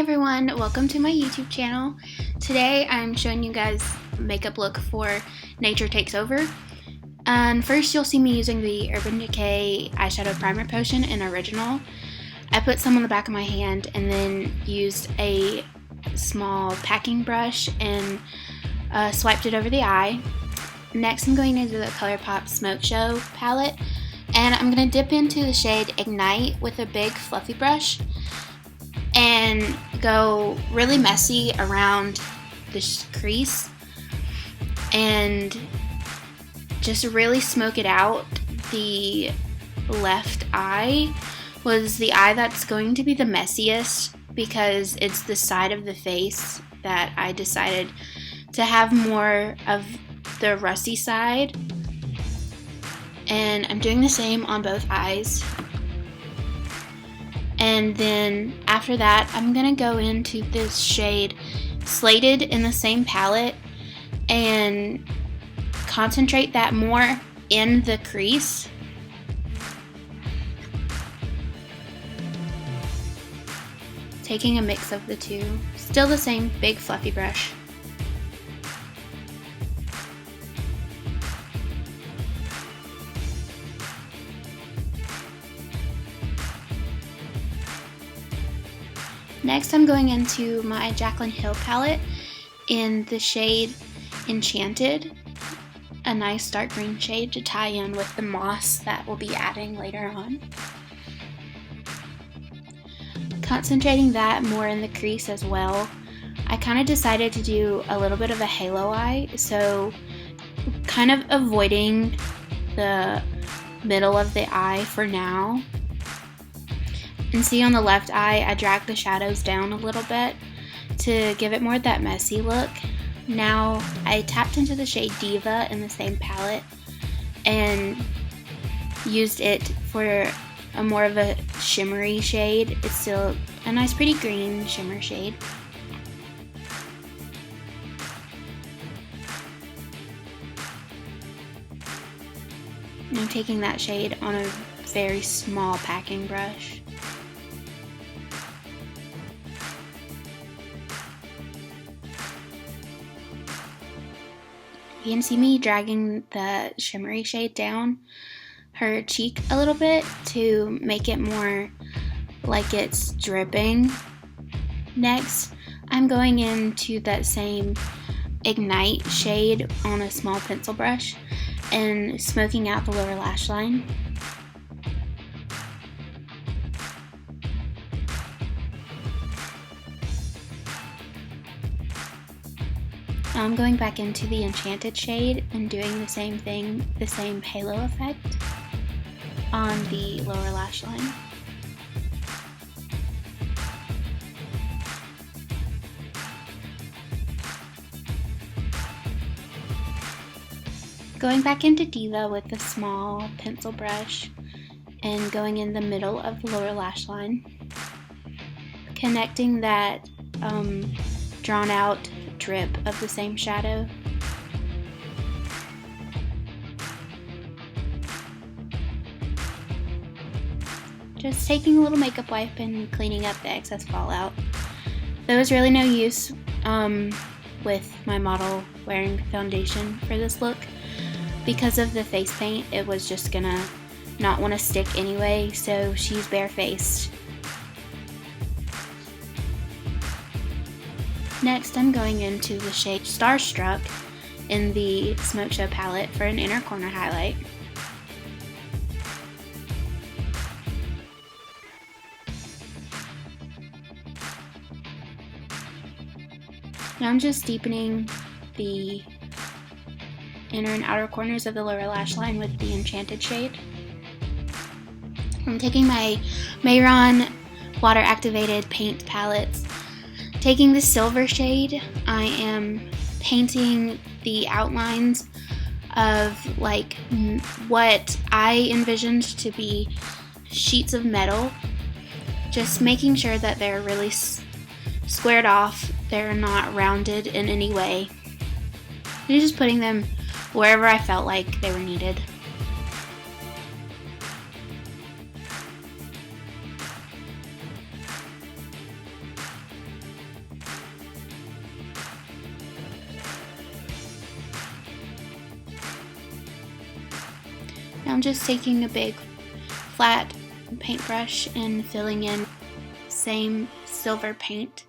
everyone, welcome to my YouTube channel. Today I'm showing you guys makeup look for Nature Takes Over. And first you'll see me using the Urban Decay eyeshadow primer potion in Original. I put some on the back of my hand and then used a small packing brush and swiped it over the eye. Next I'm going into the ColourPop Smoke Show palette and I'm going to dip into the shade Ignite with a big fluffy brush and go really messy around this crease and just really smoke it out. The left eye was the eye that's going to be the messiest because it's the side of the face that I decided to have more of the rusty side, and I'm doing the same on both eyes. And then after that, I'm gonna go into this shade Slated in the same palette and concentrate that more in the crease. Taking a mix of the two. Still the same big fluffy brush. Next, I'm going into my Jaclyn Hill palette in the shade Enchanted, a nice dark green shade to tie in with the moss that we'll be adding later on. Concentrating that more in the crease as well. I kind of decided to do a little bit of a halo eye, so kind of avoiding the middle of the eye for now. And see on the left eye, I dragged the shadows down a little bit to give it more of that messy look. Now I tapped into the shade Diva in the same palette and used it for a more of a shimmery shade. It's still a nice pretty green shimmer shade. And I'm taking that shade on a very small packing brush. You can see me dragging the shimmery shade down her cheek a little bit to make it more like it's dripping. Next, I'm going into that same Ignite shade on a small pencil brush and smoking out the lower lash line. Now I'm going back into the Enchanted shade and doing the same thing, the same halo effect on the lower lash line. Going back into Diva with a small pencil brush and going in the middle of the lower lash line, connecting that drawn out drip of the same shadow. Just taking a little makeup wipe and cleaning up the excess fallout. There was really no use with my model wearing foundation for this look. Because of the face paint, it was just gonna not want to stick anyway, so she's barefaced. Next, I'm going into the shade Starstruck in the Smoke Show palette for an inner corner highlight. Now I'm just deepening the inner and outer corners of the lower lash line with the Enchanted shade. I'm taking my Mehron water activated paint palettes. Taking the silver shade, I am painting the outlines of like what I envisioned to be sheets of metal, just making sure that they're really squared off, they're not rounded in any way. And just putting them wherever I felt like they were needed. Now I'm just taking a big flat paintbrush and filling in same silver paint.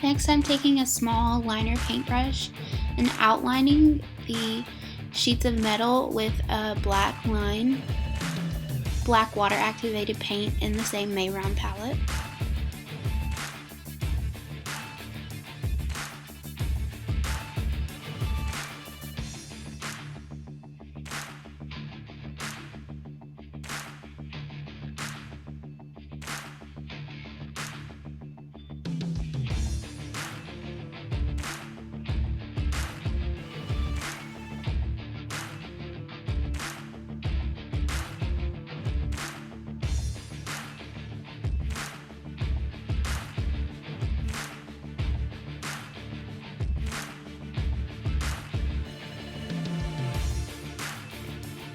Next, I'm taking a small liner paintbrush and outlining the sheets of metal with a black line, black water activated paint in the same Mehron palette.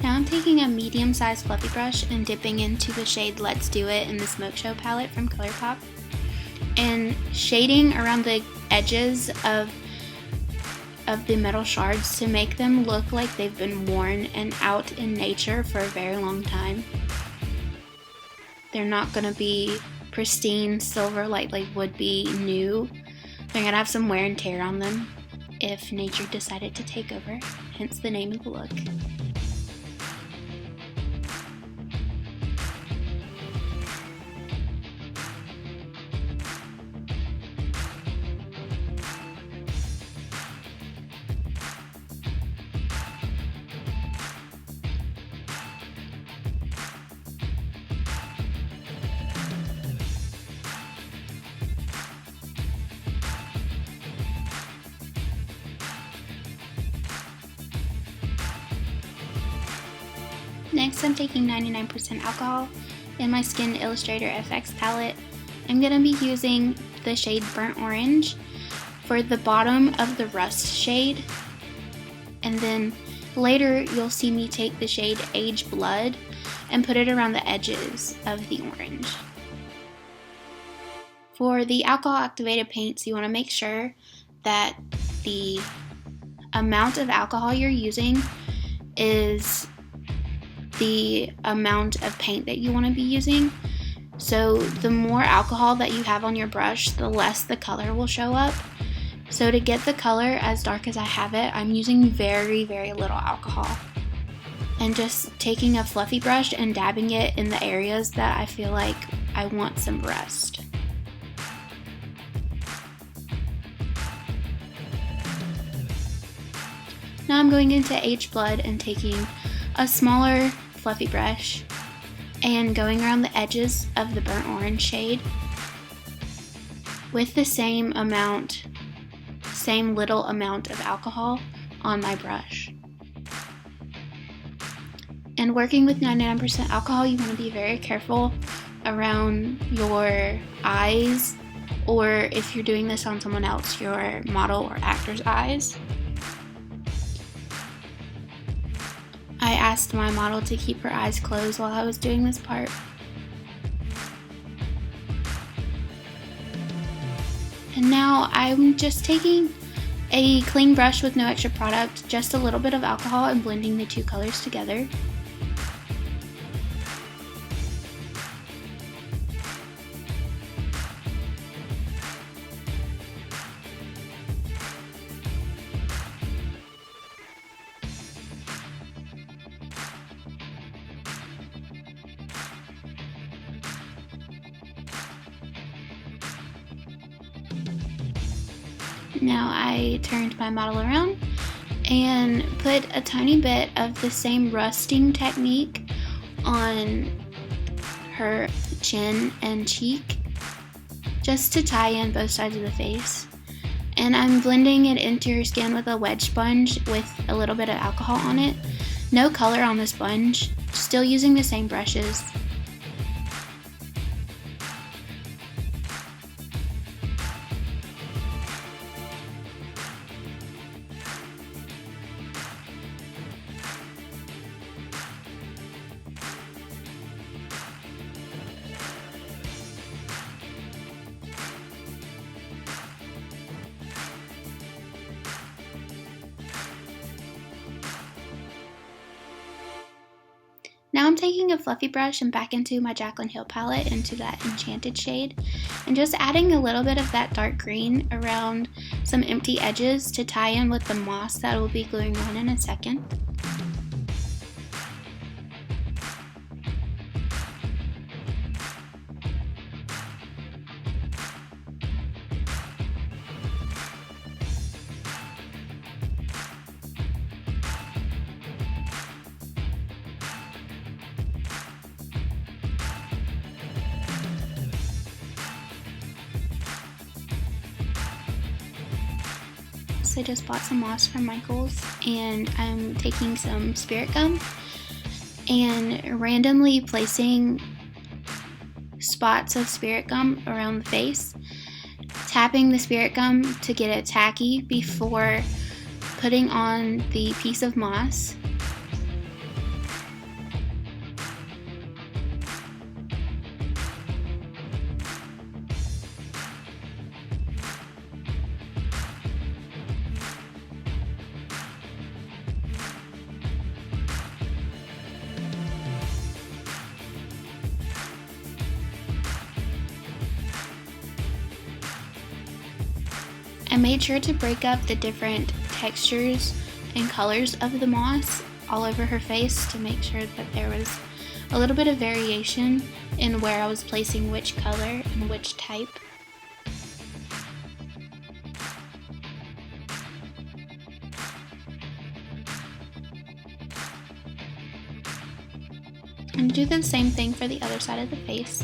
Now I'm taking a medium-sized fluffy brush and dipping into the shade Let's Do It in the Smoke Show palette from ColourPop and shading around the edges of the metal shards to make them look like they've been worn and out in nature for a very long time. They're not going to be pristine silver like they would be new. They're going to have some wear and tear on them if nature decided to take over, hence the name of the look. Next, I'm taking 99% alcohol in my Skin Illustrator FX palette. I'm going to be using the shade Burnt Orange for the bottom of the Rust shade. And then later you'll see me take the shade Age Blood and put it around the edges of the orange. For the alcohol activated paints, you want to make sure that the amount of alcohol you're using is the amount of paint that you want to be using. So the more alcohol that you have on your brush, the less the color will show up. So to get the color as dark as I have it, I'm using very, very little alcohol. And just taking a fluffy brush and dabbing it in the areas that I feel like I want some rust. Now I'm going into Age Blood and taking a smaller fluffy brush and going around the edges of the burnt orange shade with the same little amount of alcohol on my brush. And working with 99% alcohol, you want to be very careful around your eyes, or if you're doing this on someone else, your model or actor's eyes. I asked my model to keep her eyes closed while I was doing this part. And now I'm just taking a clean brush with no extra product, just a little bit of alcohol, and blending the two colors together. Now I turned my model around and put a tiny bit of the same rusting technique on her chin and cheek, just to tie in both sides of the face. And I'm blending it into her skin with a wedge sponge with a little bit of alcohol on it. No color on the sponge, still using the same brushes. Now I'm taking a fluffy brush and back into my Jaclyn Hill palette, into that Enchanted shade, and just adding a little bit of that dark green around some empty edges to tie in with the moss that will be gluing on in a second. I just bought some moss from Michael's, and I'm taking some spirit gum and randomly placing spots of spirit gum around the face, tapping the spirit gum to get it tacky before putting on the piece of moss. I made sure to break up the different textures and colors of the moss all over her face to make sure that there was a little bit of variation in where I was placing which color and which type. And do the same thing for the other side of the face.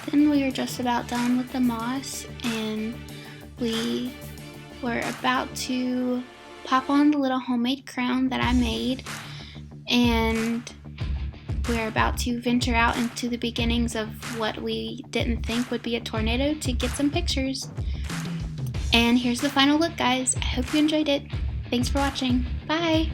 Then we were just about done with the moss, and we were about to pop on the little homemade crown that I made, and we're about to venture out into the beginnings of what we didn't think would be a tornado to get some pictures. And here's the final look, guys. I hope you enjoyed it. Thanks for watching. Bye!